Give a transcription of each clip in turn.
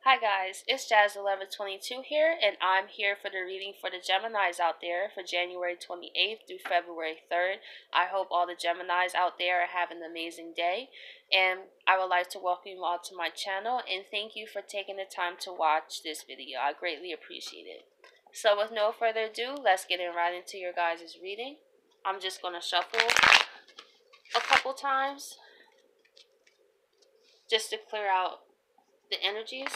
Hi guys, it's Jazz1122 here, and I'm here for the reading for the Geminis out there for January 28th through February 3rd. I hope all the Geminis out there are having an amazing day, and I would like to welcome you all to my channel, and thank you for taking the time to watch this video. I greatly appreciate it. So with no further ado, let's get right into your guys' reading. I'm just going to shuffle a couple times just to clear out the energies.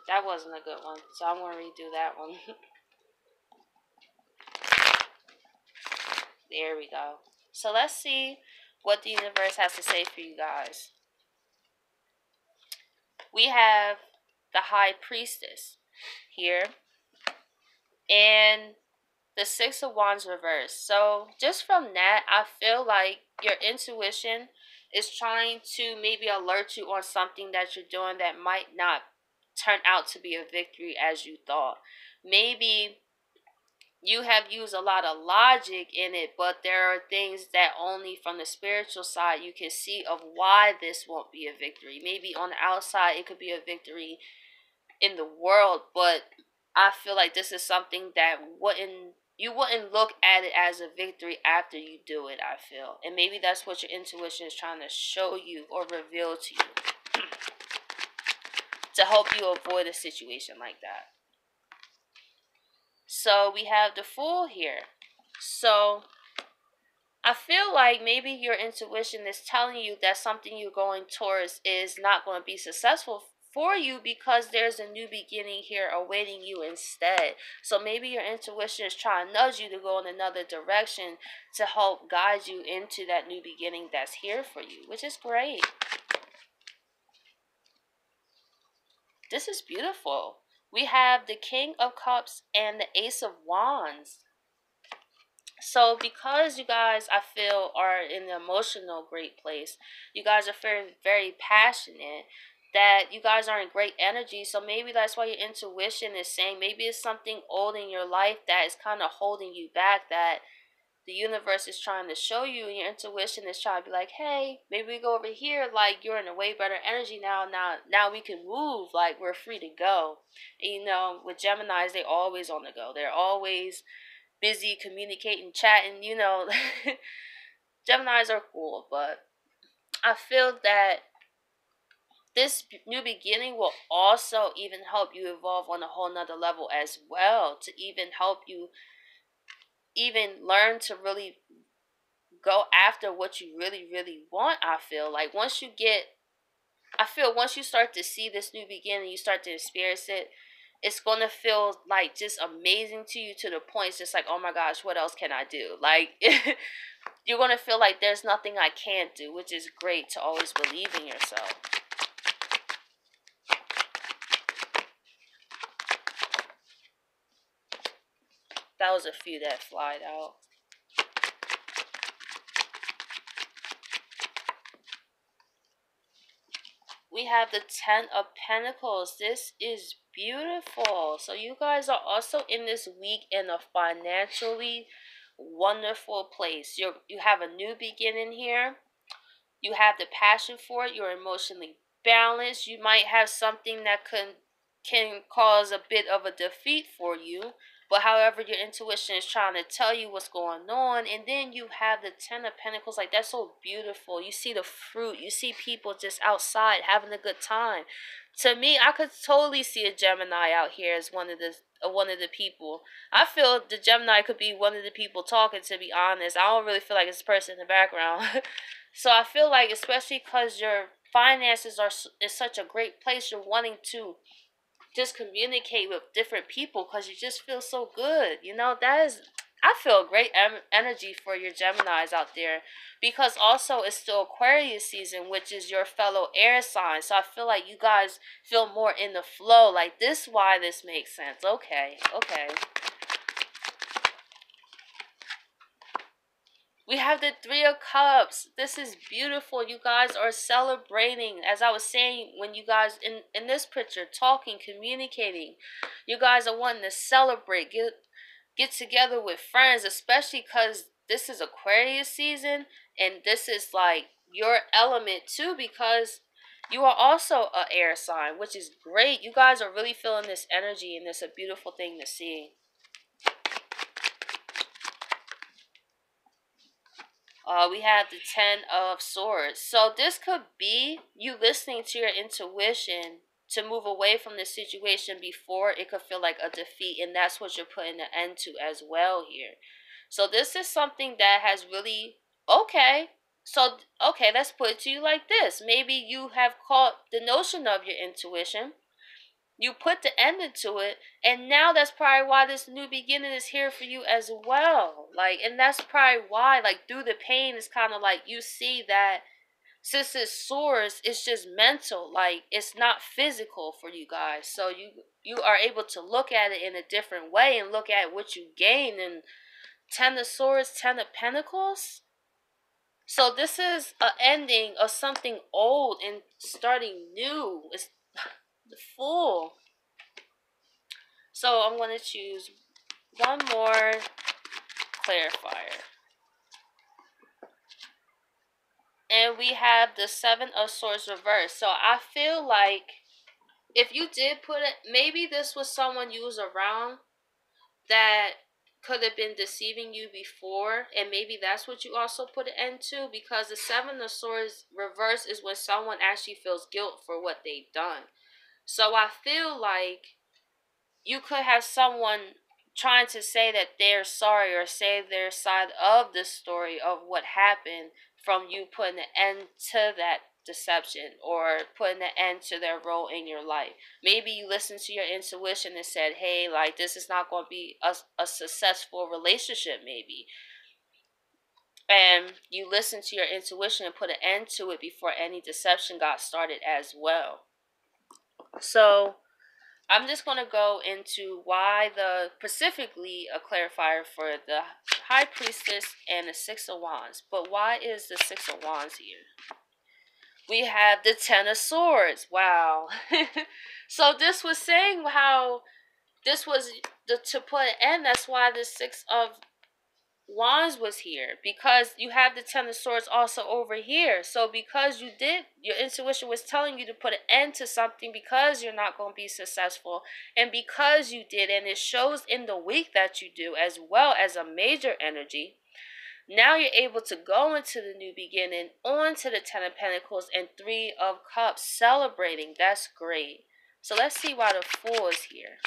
That wasn't a good one, so I'm going to redo that one. There we go. So let's see what the universe has to say for you guys. We have the High Priestess here, and the Six of Wands reversed. So just from that, I feel like your intuition is trying to maybe alert you on something that you're doing that might not turn out to be a victory as you thought. Maybe you have used a lot of logic in it, but there are things that only from the spiritual side you can see of why this won't be a victory. Maybe on the outside it could be a victory in the world, but I feel like this is something that you wouldn't look at it as a victory after you do it, I feel. And maybe that's what your intuition is trying to show you or reveal to you to help you avoid a situation like that. So we have the Fool here. So I feel like maybe your intuition is telling you that something you're going towards is not going to be successful for you because there's a new beginning here awaiting you instead. So maybe your intuition is trying to nudge you to go in another direction to help guide you into that new beginning that's here for you, which is great. This is beautiful. We have the King of Cups and the Ace of Wands. So because you guys, I feel, are in an emotional great place, you guys are very, very passionate, that you guys are in great energy. So maybe that's why your intuition is saying maybe it's something old in your life that is kind of holding you back, that the universe is trying to show you, and your intuition is trying to be like, hey, maybe we go over here, like you're in a way better energy now we can move, like we're free to go. And you know, with Geminis, they're always on the go. They're always busy communicating, chatting, you know. Geminis are cool, but I feel that this new beginning will also even help you evolve on a whole nother level as well, to even help you even learn to really go after what you really, really want. I feel like once you start to see this new beginning, you start to experience it, it's going to feel like just amazing to you, to the point it's just like, oh my gosh, what else can I do? Like, you're going to feel like there's nothing I can't do, which is great to always believe in yourself. That was a few that flied out. We have the Ten of Pentacles. This is beautiful. So you guys are also in this week in a financially wonderful place. You have a new beginning here. You have the passion for it. You're emotionally balanced. You might have something that can cause a bit of a defeat for you, but however, your intuition is trying to tell you what's going on. And then you have the Ten of Pentacles. Like, that's so beautiful. You see the fruit. You see people just outside having a good time. To me, I could totally see a Gemini out here as one of the people. I feel the Gemini could be one of the people talking, to be honest. I don't really feel like it's a person in the background. So I feel like, especially because your finances is such a great place, you're wanting to just communicate with different people because you just feel so good. You know, I feel great energy for your Geminis out there, because also it's still Aquarius season, which is your fellow air sign. So I feel like you guys feel more in the flow. Like, this why this makes sense. Okay. We have the Three of Cups. This is beautiful. You guys are celebrating. As I was saying, when you guys in this picture talking, communicating, you guys are wanting to celebrate, get together with friends, especially because this is Aquarius season and this is like your element too, because you are also a air sign, which is great. You guys are really feeling this energy and it's a beautiful thing to see. We have the Ten of Swords. So this could be you listening to your intuition to move away from the situation before it could feel like a defeat. And that's what you're putting an end to as well here. So this is something that has really, okay. So, okay, let's put it to you like this. Maybe you have caught the notion of your intuition. You put the end into it, and now that's probably why this new beginning is here for you as well. Like, and that's probably why, like, through the pain, it's kind of like you see that since it soars, it's just mental. Like, it's not physical for you guys. So you are able to look at it in a different way and look at what you gain. And Ten of Swords, Ten of Pentacles. So this is an ending of something old and starting new. It's the Fool. So I'm going to choose one more clarifier. And we have the Seven of Swords reversed. So I feel like if you did put it, maybe this was someone you was around that could have been deceiving you before, and maybe that's what you also put an end to, because the Seven of Swords reverse is when someone actually feels guilt for what they've done. So I feel like you could have someone trying to say that they're sorry or say their side of the story of what happened from you putting an end to that deception or putting an end to their role in your life. Maybe you listened to your intuition and said, hey, like, this is not going to be a successful relationship, maybe. And you listened to your intuition and put an end to it before any deception got started as well. So I'm just going to go into why specifically a clarifier for the High Priestess and the Six of Wands. But why is the Six of Wands here? We have the Ten of Swords. Wow. So this was saying how this was to put an end. That's why the Six of Wands was here, because you have the Ten of Swords also over here. So because you did, your intuition was telling you to put an end to something because you're not going to be successful, and because you did, and it shows in the week that you do as well as a major energy. Now you're able to go into the new beginning, on to the Ten of Pentacles and Three of Cups, celebrating. That's great. So let's see why the Fool is here.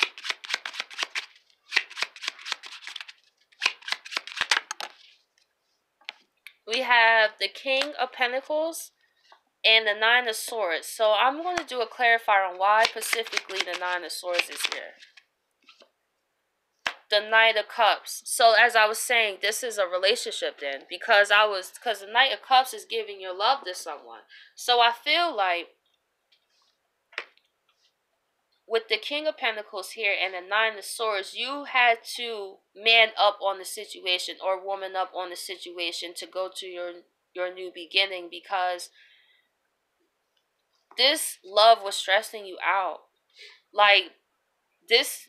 We have the King of Pentacles and the Nine of Swords. So I'm going to do a clarifier on why specifically the Nine of Swords is here. The Knight of Cups. So as I was saying, this is a relationship then, because the Knight of Cups is giving your love to someone. So I feel like with the King of Pentacles here and the Nine of Swords, you had to man up on the situation or woman up on the situation to go to your new beginning, because this love was stressing you out. Like, this,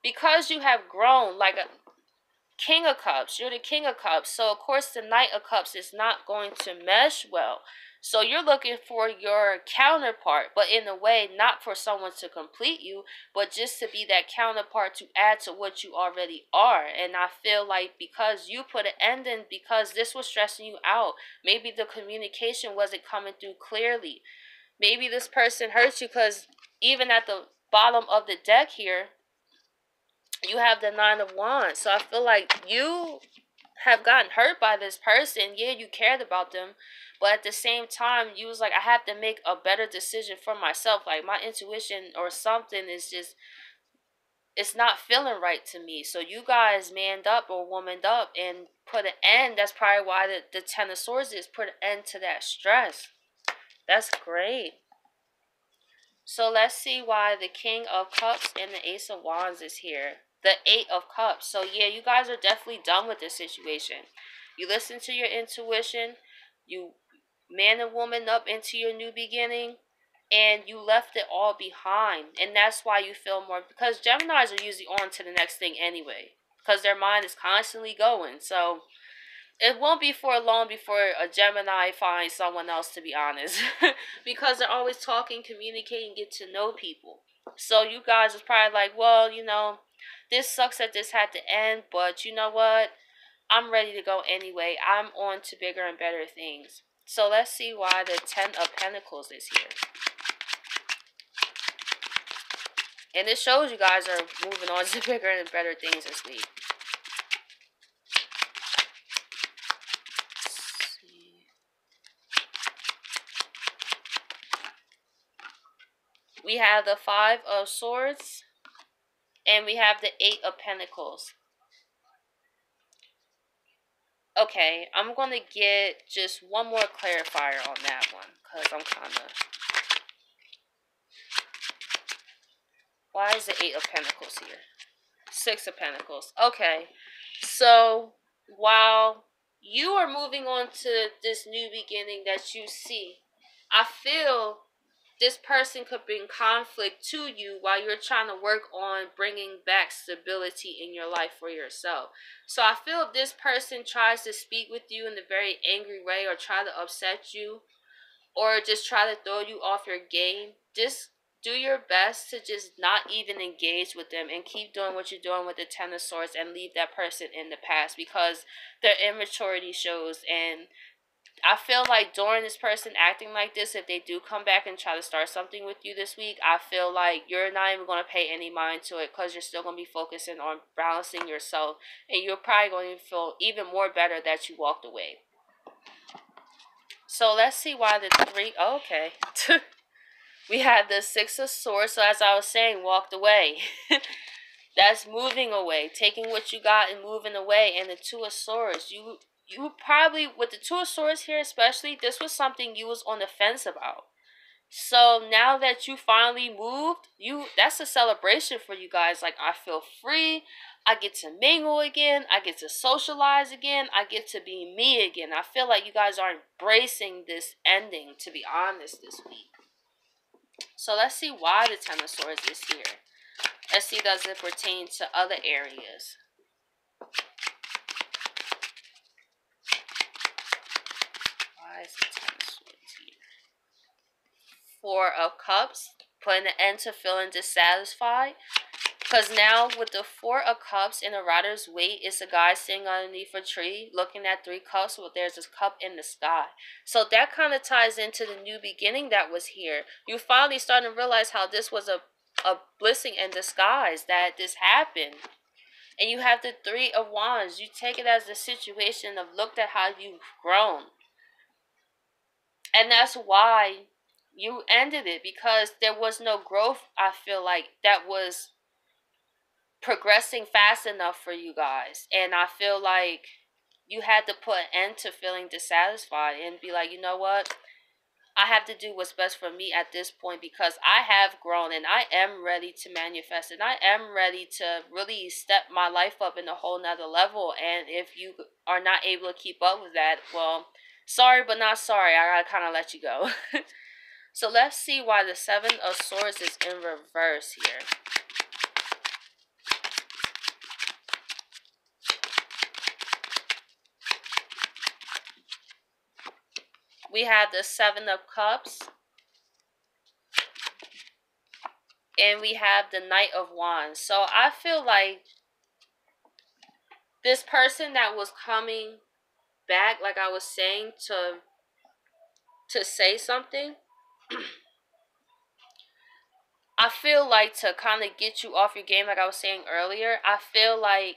because you have grown, like a King of Cups, you're the King of Cups. So, of course, the Knight of Cups is not going to mesh well. So, you're looking for your counterpart, but in a way, not for someone to complete you, but just to be that counterpart to add to what you already are. And I feel like because you put an end in, because this was stressing you out, maybe the communication wasn't coming through clearly. Maybe this person hurts you, because even at the bottom of the deck here, you have the Nine of Wands. So I feel like you have gotten hurt by this person. Yeah, you cared about them, but at the same time, you was like, I have to make a better decision for myself. Like, my intuition or something is just, it's not feeling right to me. So you guys manned up or womaned up and put an end. That's probably why the Ten of Swords is put an end to that stress. That's great. So let's see why the King of Cups and the Ace of Wands is here. the 8 of Cups. So yeah, you guys are definitely done with this situation. You listen to your intuition. You man and woman up into your new beginning. And you left it all behind. And that's why you feel more. Because Geminis are usually on to the next thing anyway. Because their mind is constantly going. So it won't be for long before a Gemini finds someone else, to be honest. Because they're always talking, communicating, get to know people. So you guys is probably like, well, this sucks that this had to end, but you know what? I'm ready to go anyway. I'm on to bigger and better things. So let's see why the 10 of Pentacles is here. And it shows you guys are moving on to bigger and better things this week. We have the 5 of Swords. And we have the 8 of Pentacles. Okay, I'm going to get just one more clarifier on that one. Because I'm kind of... Why is the 8 of Pentacles here? 6 of Pentacles. Okay. So, while you are moving on to this new beginning that you see, I feel this person could bring conflict to you while you're trying to work on bringing back stability in your life for yourself. So I feel if this person tries to speak with you in a very angry way or try to upset you or just try to throw you off your game, just do your best to just not even engage with them and keep doing what you're doing with the 10 of Swords and leave that person in the past because their immaturity shows. And I feel like during this person acting like this, if they do come back and try to start something with you this week, I feel like you're not even going to pay any mind to it because you're still going to be focusing on balancing yourself. And you're probably going to feel even more better that you walked away. So let's see why the 3... Oh, okay. We had the 6 of Swords. So as I was saying, walked away. That's moving away. Taking what you got and moving away. And the 2 of Swords. You probably, with the 2 of Swords here especially, this was something you was on the fence about. So now that you finally moved, that's a celebration for you guys. Like, I feel free. I get to mingle again. I get to socialize again. I get to be me again. I feel like you guys are embracing this ending, to be honest, this week. So let's see why the 10 of Swords is here. Let's see, does it pertain to other areas? Why is the 10 of Swords here? 4 of Cups, putting an end to feeling dissatisfied. Because now with the 4 of Cups in a rider's weight, it's a guy sitting underneath a tree looking at 3 cups, but there's this cup in the sky. So that kind of ties into the new beginning that was here. You finally starting to realize how this was a blessing in disguise, that this happened. And you have the 3 of Wands. You take it as the situation of looked at how you've grown. And that's why you ended it, because there was no growth, I feel like, that was progressing fast enough for you guys. And I feel like you had to put an end to feeling dissatisfied and be like, you know what? I have to do what's best for me at this point because I have grown and I am ready to manifest and I am ready to really step my life up in a whole nother level. And if you are not able to keep up with that, well, sorry but not sorry. I gotta kind of let you go. So let's see why the 7 of Swords is in reverse here. We have the 7 of Cups. And we have the Knight of Wands. So I feel like this person that was coming back, like I was saying, to say something, I feel like to kind of get you off your game, like I was saying earlier, I feel like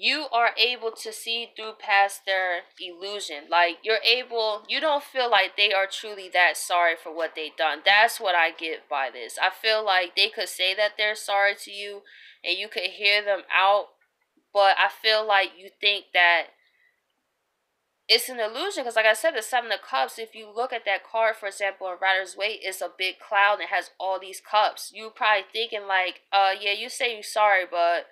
you are able to see through past their illusion. Like, you don't feel like they are truly that sorry for what they've done. That's what I get by this. I feel like they could say that they're sorry to you and you could hear them out, but I feel like you think that it's an illusion because, like I said, the Seven of Cups, if you look at that card, for example, in Rider's Waite, it's a big cloud and it has all these cups. You probably thinking like, yeah, you say you're sorry, but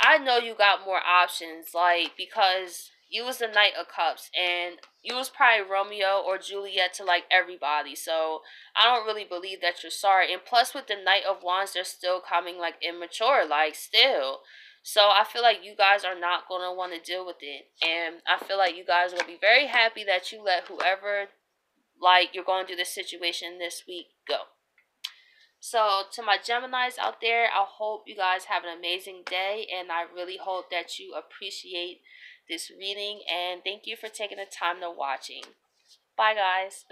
I know you got more options, like, because you was the Knight of Cups and you was probably Romeo or Juliet to like everybody. So I don't really believe that you're sorry. And plus with the Knight of Wands, they're still coming like immature, like still. So I feel like you guys are not going to want to deal with it. And I feel like you guys will be very happy that you let whoever like you're going through this situation this week go. So to my Geminis out there, I hope you guys have an amazing day, and I really hope that you appreciate this reading, and thank you for taking the time to watching. Bye guys.